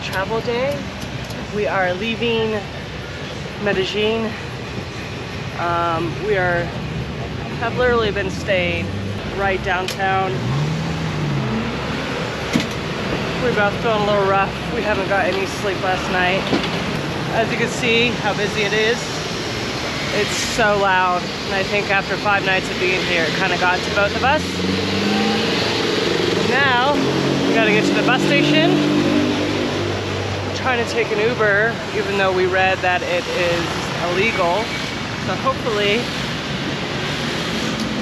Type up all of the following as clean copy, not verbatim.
travel day. We are leaving Medellin. We have literally been staying right downtown. We're both feeling a little rough. We haven't got any sleep last night. As you can see how busy it is. It's so loud. And I think after 5 nights of being here, it kind of got to both of us. And now, we gotta get to the bus station. We're trying to take an Uber, even though we read that it is illegal. So hopefully,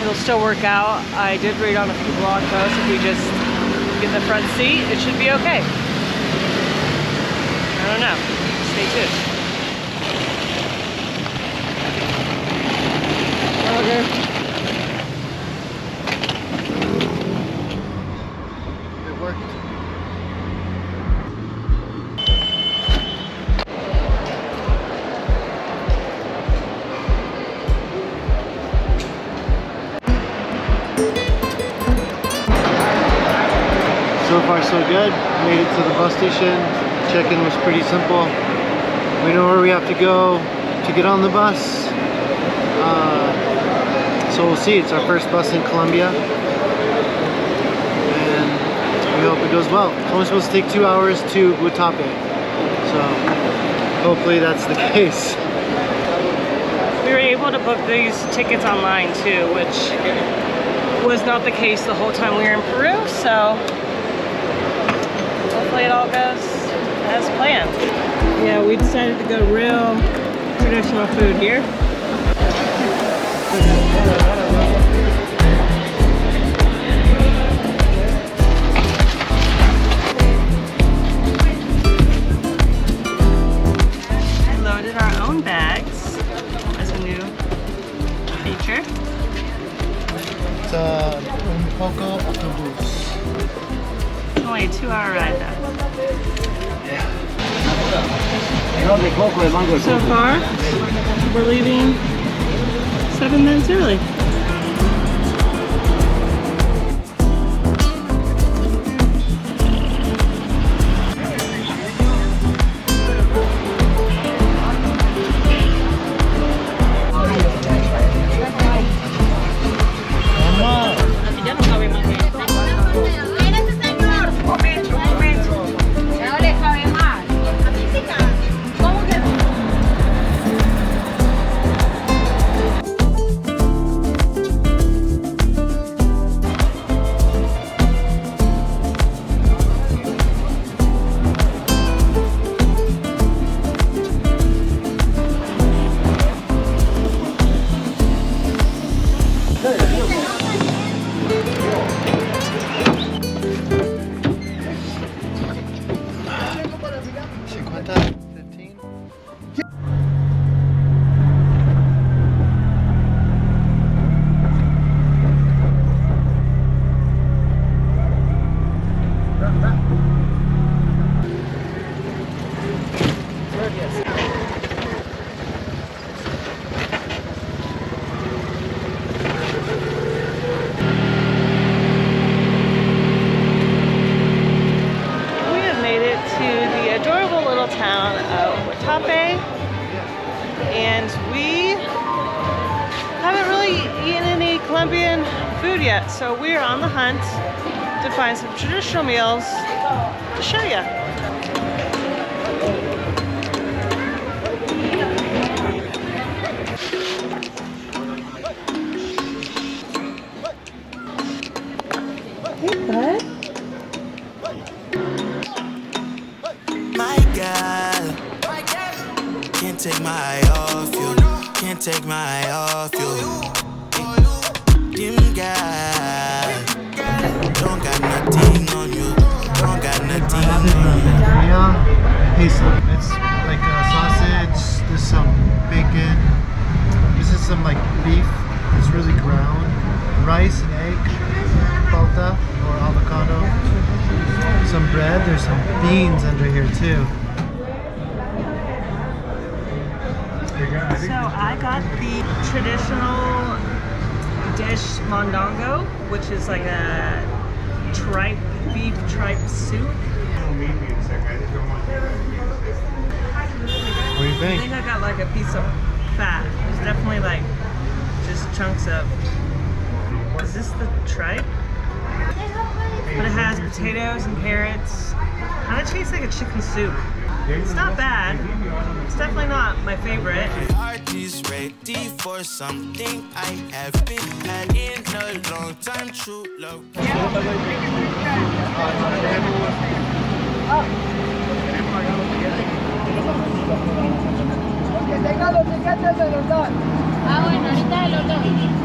it'll still work out. I did read on a few blog posts, if we just get the front seat, it should be okay. I don't know. Stay tuned. Okay. It worked. So far so good. Made it to the bus station. Check-in was pretty simple. We know where we have to go to get on the bus. So we'll see. It's our first bus in Colombia. And we hope it goes well. It's only supposed to take 2 hours to Guatape. So hopefully that's the case. We were able to book these tickets online too, which was not the case the whole time we were in Peru. So hopefully it all goes as planned. Yeah, we decided to go real traditional food here. We loaded our own bags as a new feature. It's un poco autobus. Only a 2-hour ride though. So far, we're leaving 7 minutes early. Town of Guatape, and we haven't really eaten any Colombian food yet, so we are on the hunt to find some traditional meals to show you. Hey, bud. Can't take my eye off you. Can't take my eye off you. Dim guy. Don't got nothing on you. Don't got nothing on you. Yeah. It's like a sausage. There's some bacon. This is some like beef. It's really ground. Rice and egg. Palta or avocado. Some bread. There's some beans under here too. So I got the traditional dish mondongo, which is like a beef tripe soup. you I think? think I got like a piece of fat. There's definitely like just chunks of. Is this the tripe? But it has potatoes and carrots. Kind of tastes like a chicken soup. It's not bad. It's definitely not my favorite. Heart is ready for something I have been had in a long time. True love. Que tenga los tiquetes de los dos. Ah, bueno, ahorita de los dos.